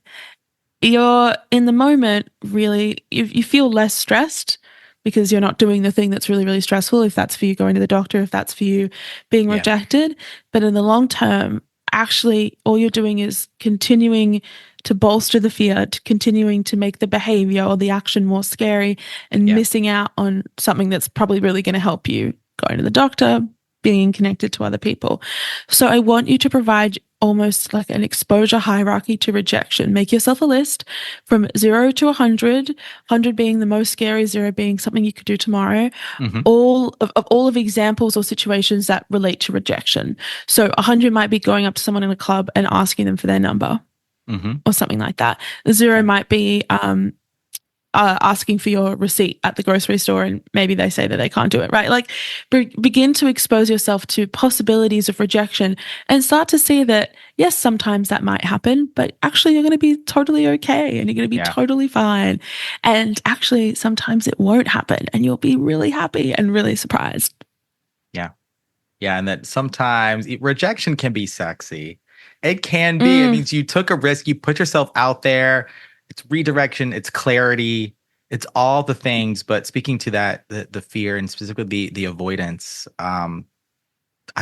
Speaker 4: You're in the moment, really, you feel less stressed because you're not doing the thing that's really, really stressful, if that's for you going to the doctor, if that's for you being rejected. But in the long term, actually, all you're doing is continuing to bolster the fear, to continuing to make the behavior or the action more scary, and missing out on something that's probably really going to help you, going to the doctor, being connected to other people. So I want you to provide almost like an exposure hierarchy to rejection. Make yourself a list from 0 to 100, 100 being the most scary, 0 being something you could do tomorrow, all of examples or situations that relate to rejection. So 100 might be going up to someone in a club and asking them for their number or something like that. 0 might be asking for your receipt at the grocery store, and maybe they say that they can't do it, right? Like, begin to expose yourself to possibilities of rejection and start to see that, yes, sometimes that might happen, but actually you're going to be totally okay and you're going to be totally fine. And actually sometimes it won't happen and you'll be really happy and really surprised.
Speaker 1: Yeah. And that sometimes rejection can be sexy. It can be. It means you took a risk, you put yourself out there. it's redirection, it's clarity, it's all the things. But speaking to that, the fear and specifically the avoidance, I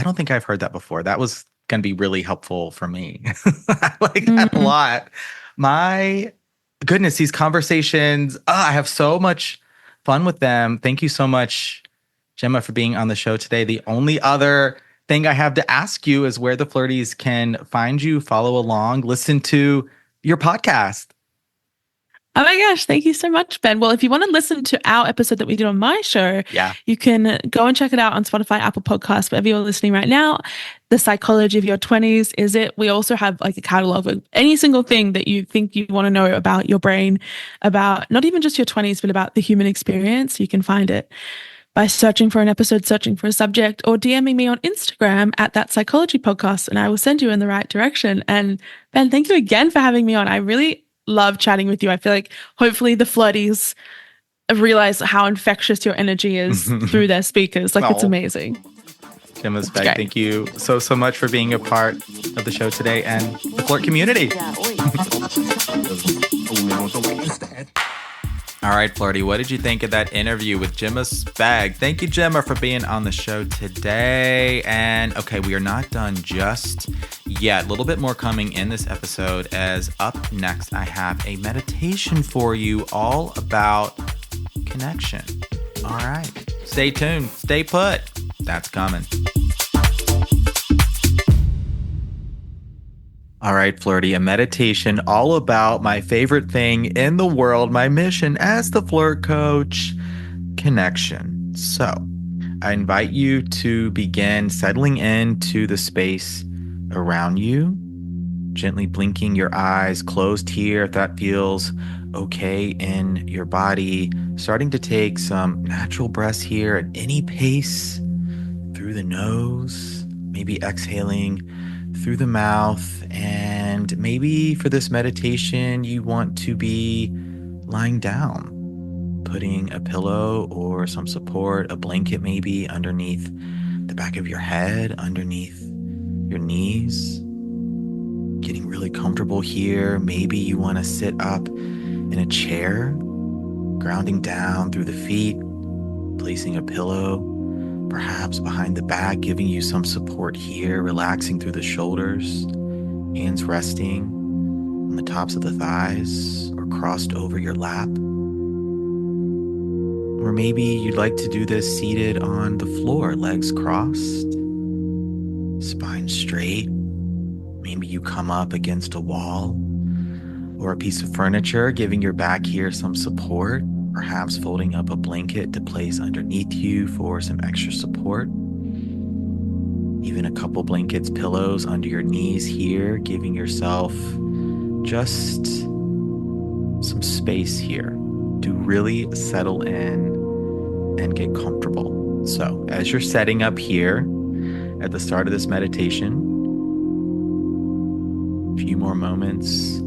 Speaker 1: don't think I've heard that before. That was going to be really helpful for me. I like that a lot. My goodness, these conversations, I have so much fun with them. Thank you so much, Jemma, for being on the show today. The only other thing I have to ask you is where the Flirties can find you, follow along, listen to your podcast.
Speaker 4: Oh my gosh, thank you so much, Ben. Well, if you want to listen to our episode that we did on my show, you can go and check it out on Spotify, Apple Podcasts, wherever you're listening right now. The Psychology of Your 20s is it. We also have like a catalog of any single thing that you think you want to know about your brain, about not even just your 20s, but about the human experience. You can find it by searching for an episode, searching for a subject, or DMing me on Instagram at That Psychology Podcast, and I will send you in the right direction. And Ben, thank you again for having me on. I really love chatting with you. I feel like hopefully the Flirties realize how infectious your energy is through their speakers. Like, it's amazing.
Speaker 1: Jemma Sbeg, thank you so much for being a part of the show today and the Flirt community. All right, Flirty, what did you think of that interview with Jemma Sbeg? Thank you, Jemma, for being on the show today. And okay, we are not done just yet. A little bit more coming in this episode, as up next, I have a meditation for you all about connection. All right, stay tuned, stay put. That's coming. All right, Flirty, a meditation all about my favorite thing in the world, my mission as the Flirt Coach, connection. So I invite you to begin settling into the space around you, gently blinking your eyes closed here if that feels okay in your body, starting to take some natural breaths here at any pace through the nose, maybe exhaling through the mouth. And maybe for this meditation, you want to be lying down, putting a pillow or some support, a blanket maybe underneath the back of your head, underneath your knees, getting really comfortable here. Maybe you want to sit up in a chair, grounding down through the feet, placing a pillow perhaps behind the back, giving you some support here, relaxing through the shoulders, hands resting on the tops of the thighs or crossed over your lap. Or maybe you'd like to do this seated on the floor, legs crossed, spine straight. Maybe you come up against a wall or a piece of furniture, giving your back here some support. Perhaps folding up a blanket to place underneath you for some extra support. Even a couple blankets, pillows under your knees here, giving yourself just some space here to really settle in and get comfortable. So as you're setting up here at the start of this meditation, a few more moments,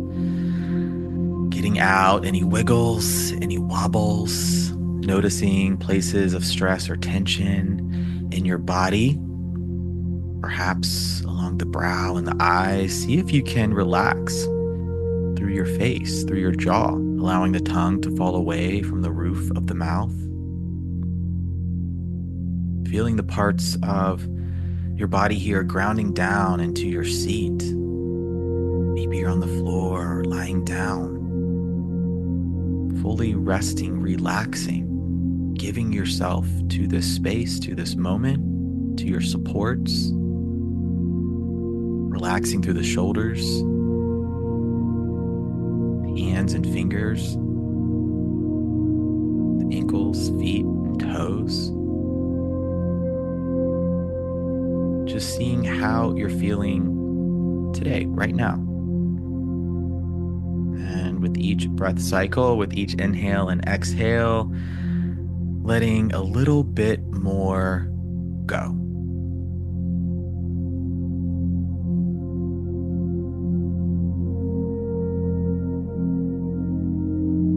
Speaker 1: getting out any wiggles, any wobbles, noticing places of stress or tension in your body, perhaps along the brow and the eyes. See if you can relax through your face, through your jaw, allowing the tongue to fall away from the roof of the mouth. Feeling the parts of your body here grounding down into your seat. Maybe you're on the floor or lying down. Fully resting, relaxing, giving yourself to this space, to this moment, to your supports, relaxing through the shoulders, hands and fingers, the ankles, feet, and toes. Just seeing how you're feeling today, right now. And with each breath cycle, with each inhale and exhale, letting a little bit more go.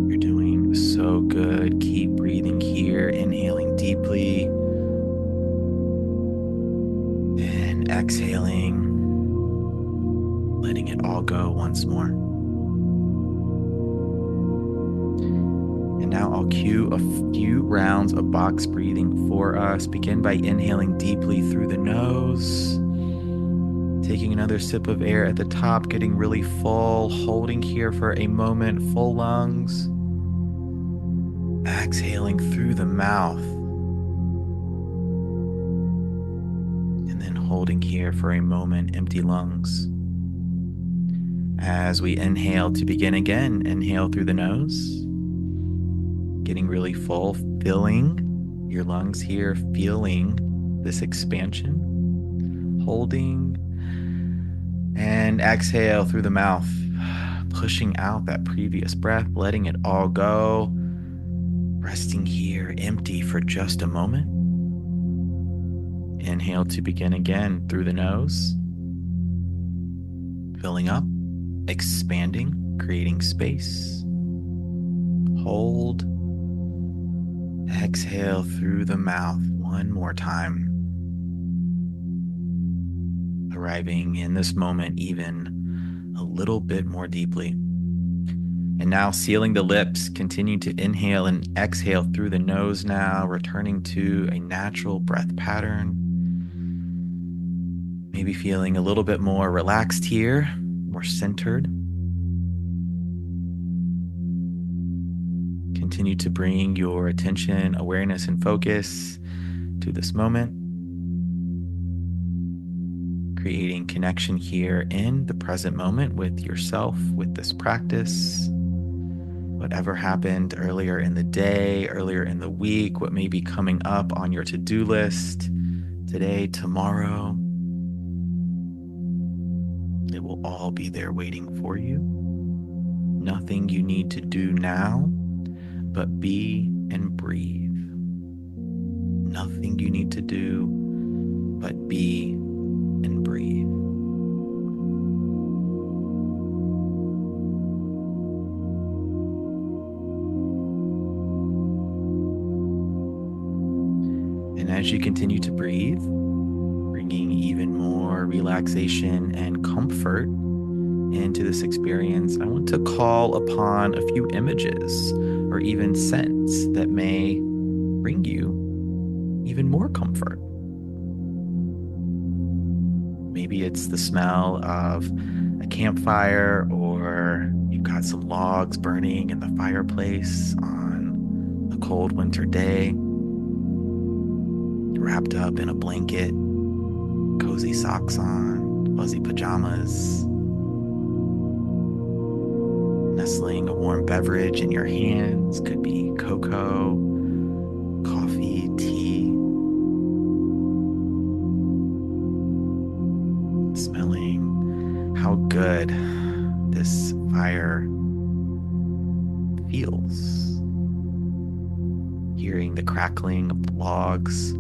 Speaker 1: You're doing so good. Keep breathing here, inhaling deeply and exhaling, letting it all go once more. And now I'll cue a few rounds of box breathing for us. Begin by inhaling deeply through the nose. Taking another sip of air at the top, getting really full, holding here for a moment, full lungs. Exhaling through the mouth. And then holding here for a moment, empty lungs. As we inhale to begin again, inhale through the nose. Getting really full, filling your lungs here, feeling this expansion. Holding. And exhale through the mouth, pushing out that previous breath, letting it all go. Resting here, empty for just a moment. Inhale to begin again through the nose. Filling up, expanding, creating space. Hold. Exhale through the mouth one more time. Arriving in this moment even a little bit more deeply. And now sealing the lips, continue to inhale and exhale through the nose now, returning to a natural breath pattern. Maybe feeling a little bit more relaxed here, more centered. Continue to bring your attention, awareness, and focus to this moment. Creating connection here in the present moment with yourself, with this practice. Whatever happened earlier in the day, earlier in the week, what may be coming up on your to-do list today, tomorrow. It will all be there waiting for you. Nothing you need to do now, but be and breathe. Nothing you need to do, but be and breathe. And as you continue to breathe, bringing even more relaxation and comfort into this experience, I want to call upon a few images or even scents that may bring you even more comfort. Maybe it's the smell of a campfire, or you've got some logs burning in the fireplace on a cold winter day. You're wrapped up in a blanket, cozy socks on, fuzzy pajamas, nestling a warm beverage in your hands. Could be cocoa, coffee, tea. Smelling how good this fire feels. Hearing the crackling of the logs.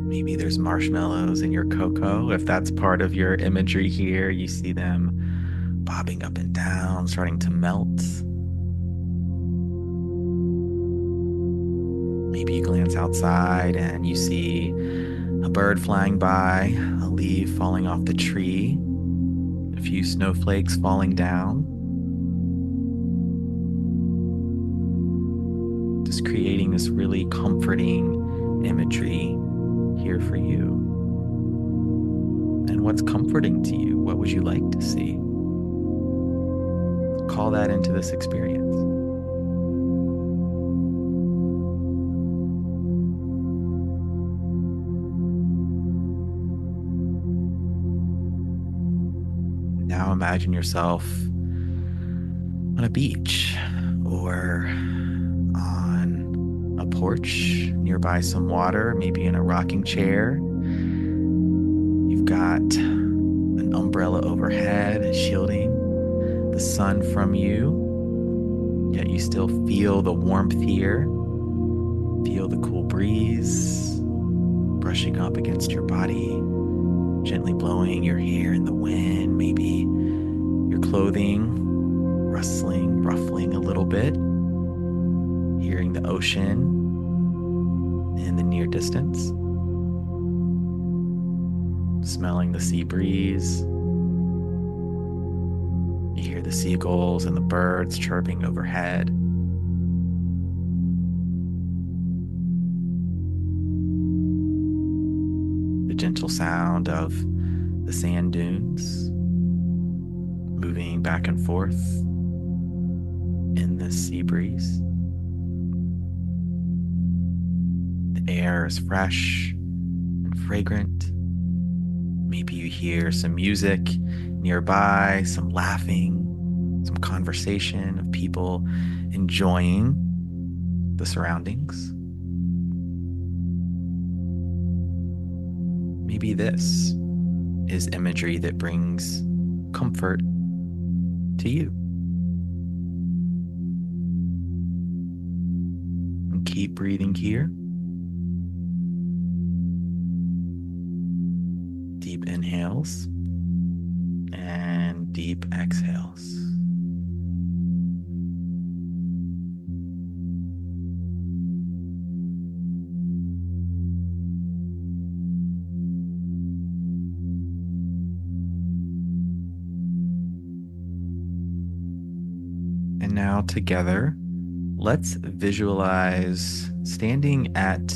Speaker 1: Maybe there's marshmallows in your cocoa. If that's part of your imagery here, you see them bobbing up and down, starting to melt. Maybe you glance outside and you see a bird flying by, a leaf falling off the tree, a few snowflakes falling down. Just creating this really comforting imagery here for you. And what's comforting to you? What would you like to see? Call that into this experience. Now imagine yourself on a beach or on a porch nearby some water, maybe in a rocking chair. You've got an umbrella overhead shielding the sun from you, yet you still feel the warmth here. Feel the cool breeze brushing up against your body, gently blowing your hair in the wind, maybe your clothing ruffling a little bit, hearing the ocean in the near distance, smelling the sea breeze. You hear Hear the seagulls and the birds chirping overhead. The gentle sound of the sand dunes moving back and forth in the sea breeze. The air is fresh and fragrant. Maybe you hear some music nearby, some laughing, some conversation of people enjoying the surroundings. Maybe this is imagery that brings comfort to you. And keep breathing here. Deep inhales and deep exhales. And now together, let's visualize standing at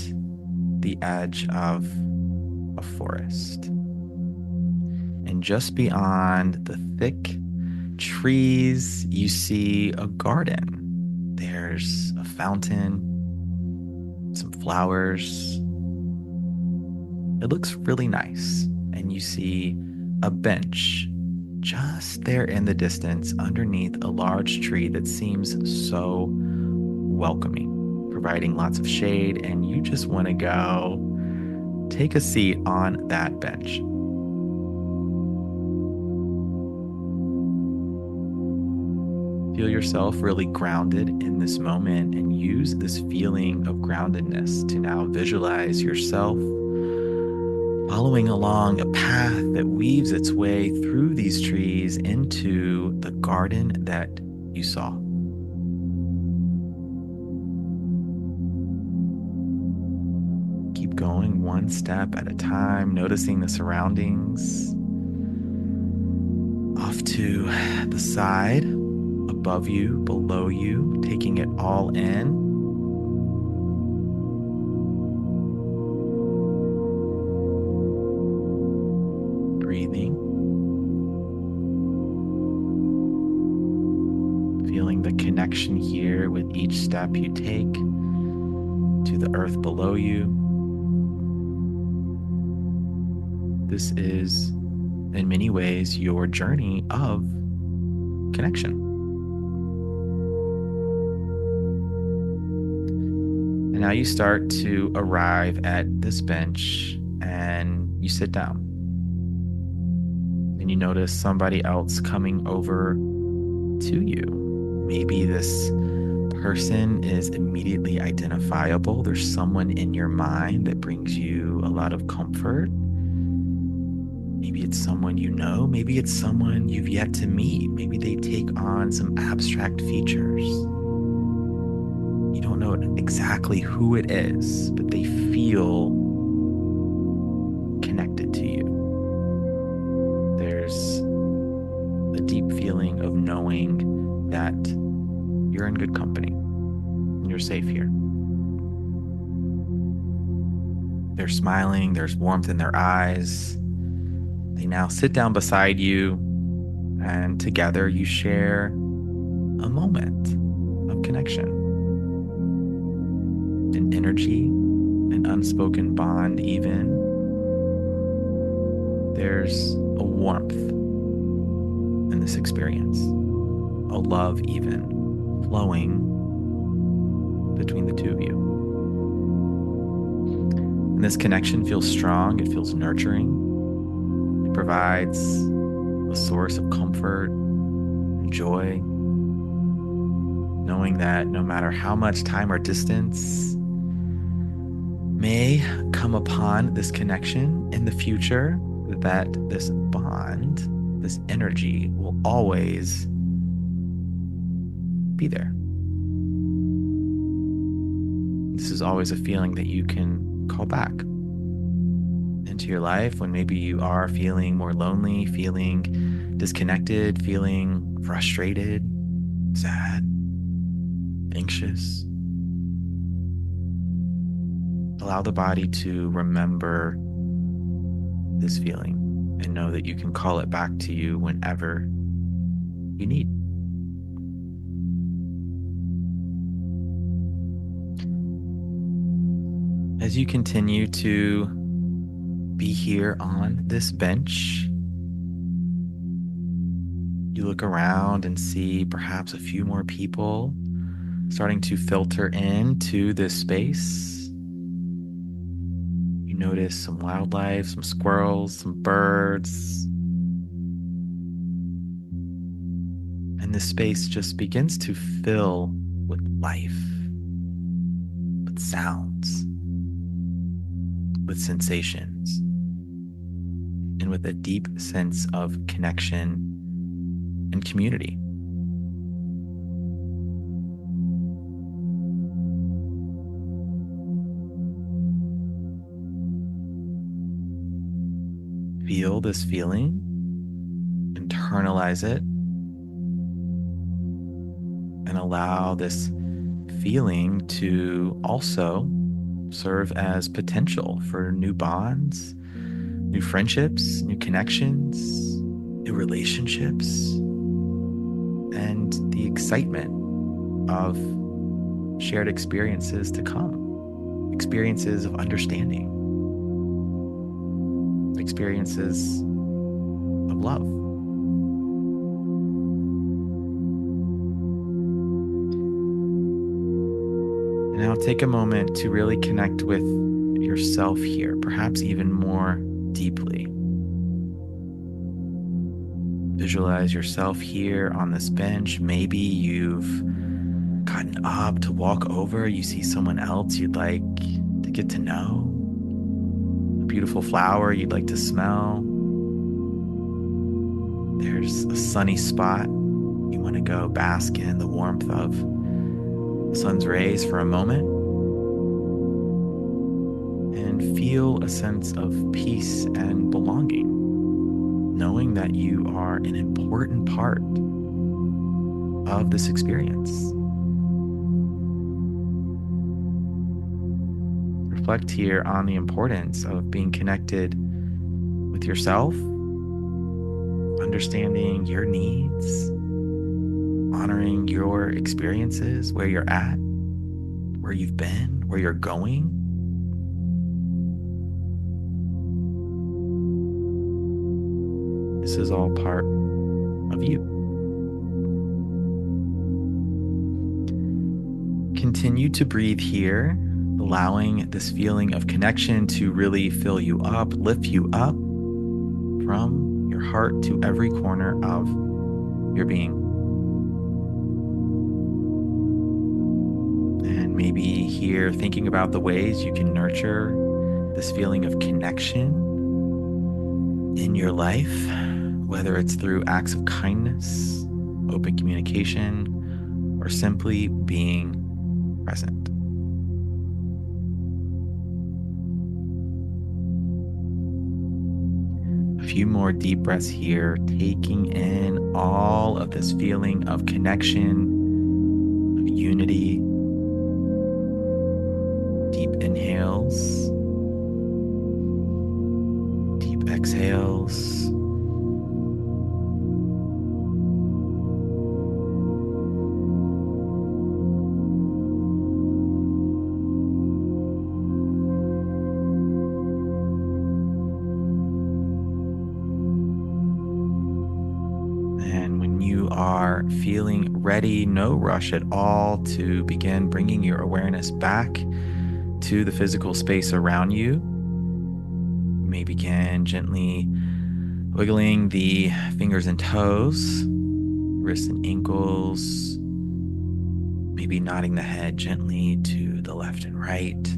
Speaker 1: the edge of a forest. And just beyond the thick trees, you see a garden. There's a fountain, some flowers. It looks really nice. And you see a bench just there in the distance underneath a large tree that seems so welcoming, providing lots of shade, and you just want to go take a seat on that bench. Feel yourself really grounded in this moment and use this feeling of groundedness to now visualize yourself following along a path that weaves its way through these trees into the garden that you saw. Keep going one step at a time, noticing the surroundings. Off to the side, above you, below you, taking it all in. Breathing. Feeling the connection here with each step you take to the earth below you. This is, in many ways, your journey of connection. And now you start to arrive at this bench and you sit down. And you notice somebody else coming over to you. Maybe this person is immediately identifiable. There's someone in your mind that brings you a lot of comfort. Maybe it's someone you know. Maybe it's someone you've yet to meet. Maybe they take on some abstract features. You don't know exactly who it is, but they feel connected to you. There's a deep feeling of knowing that you're in good company and you're safe here. They're smiling, there's warmth in their eyes. They now sit down beside you, and together you share a moment of connection. An energy, an unspoken bond even. There's a warmth in this experience, a love even flowing between the two of you. And this connection feels strong, it feels nurturing. It provides a source of comfort and joy, knowing that no matter how much time or distance may come upon this connection in the future, that this bond, this energy will always be there. This is always a feeling that you can call back into your life when maybe you are feeling more lonely, feeling disconnected, feeling frustrated, sad, anxious. Allow the body to remember this feeling and know that you can call it back to you whenever you need. As you continue to be here on this bench, you look around and see perhaps a few more people starting to filter into this space. You notice some wildlife, some squirrels, some birds. And this space just begins to fill with life, with sounds, with sensations, and with a deep sense of connection and community. Feel this feeling, internalize it, and allow this feeling to also serve as potential for new bonds, new friendships, new connections, new relationships, and the excitement of shared experiences to come, experiences of understanding, experiences of love. And now take a moment to really connect with yourself here, perhaps even more deeply. Visualize yourself here on this bench. Maybe you've gotten up to walk over. You see someone else you'd like to get to know, a beautiful flower you'd like to smell. There's a sunny spot. You want to go bask in the warmth of the sun's rays for a moment and feel a sense of peace and belonging, knowing that you are an important part of this experience. Reflect here on the importance of being connected with yourself, understanding your needs, honoring your experiences, where you're at, where you've been, where you're going. This is all part of you. Continue to breathe here, allowing this feeling of connection to really fill you up, lift you up from your heart to every corner of your being. And maybe here thinking about the ways you can nurture this feeling of connection in your life, whether it's through acts of kindness, open communication, or simply being present. A few more deep breaths here, taking in all of this feeling of connection, of unity. Deep inhales, deep exhales. Are feeling ready, no rush at all, to begin bringing your awareness back to the physical space around you. You may begin gently wiggling the fingers and toes, wrists and ankles, maybe nodding the head gently to the left and right.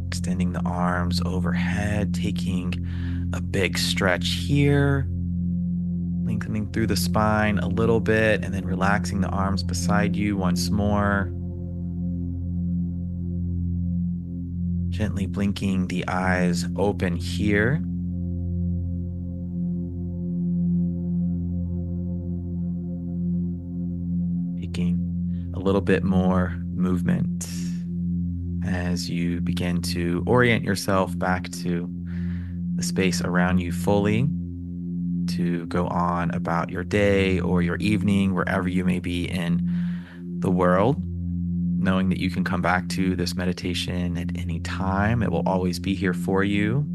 Speaker 1: Extending the arms overhead, taking a big stretch here, lengthening through the spine a little bit, and then relaxing the arms beside you once more. Gently blinking the eyes open here. Making a little bit more movement as you begin to orient yourself back to the space around you fully, to go on about your day or your evening, wherever you may be in the world, knowing that you can come back to this meditation at any time. It will always be here for you.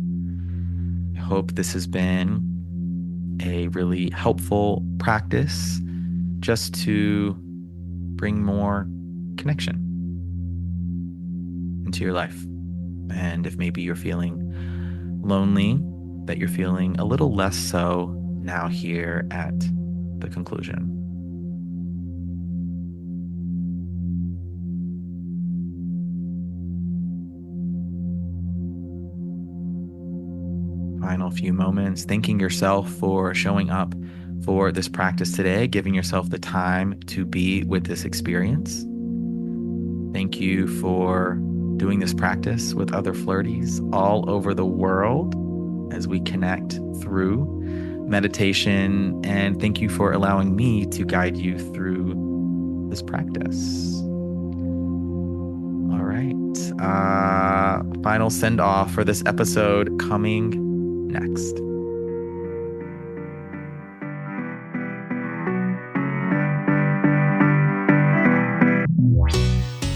Speaker 1: I hope this has been a really helpful practice just to bring more connection into your life. And if maybe you're feeling lonely, that you're feeling a little less so now here at the conclusion. Final few moments, thanking yourself for showing up for this practice today, giving yourself the time to be with this experience. Thank you for doing this practice with other flirties all over the world as we connect through meditation. And thank you for allowing me to guide you through this practice. All right. Final send off for this episode coming next.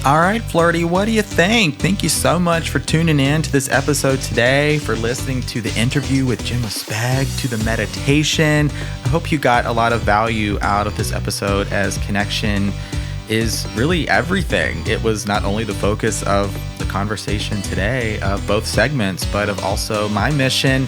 Speaker 1: All right, Flirty, what do you think? Thank you so much for tuning in to this episode today, for listening to the interview with Jemma Sbeg, to the meditation. I hope you got a lot of value out of this episode, as connection is really everything. It was not only the focus of the conversation today, of both segments, but of also my mission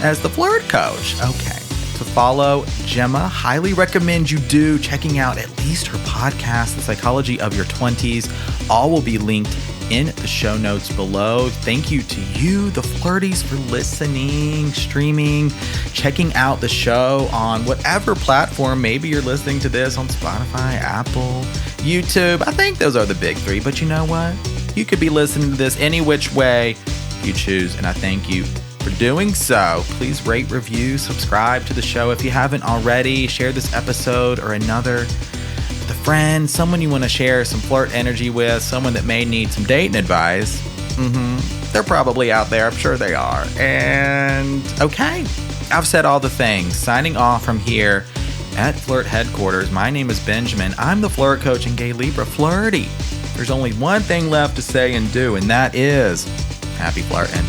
Speaker 1: as the Flirt Coach. Okay. To follow Jemma, highly recommend you do checking out at least her podcast, The Psychology of Your 20s. All will be linked in the show notes below. Thank you to you, the Flirties, for listening, streaming, checking out the show on whatever platform. Maybe you're listening to this on Spotify, Apple, YouTube. I think those are the big three, but you know what? You could be listening to this any which way you choose, and I thank you for doing so. Please rate, review, subscribe to the show if you haven't already. Share this episode or another with a friend, someone you want to share some flirt energy with, someone that may need some dating advice. They're probably out there. I'm sure they are. And okay, I've said all the things. Signing off from here at Flirt Headquarters. My name is Benjamin. I'm the Flirt Coach and Gay Libra Flirty. There's only one thing left to say and do, and that is happy flirting.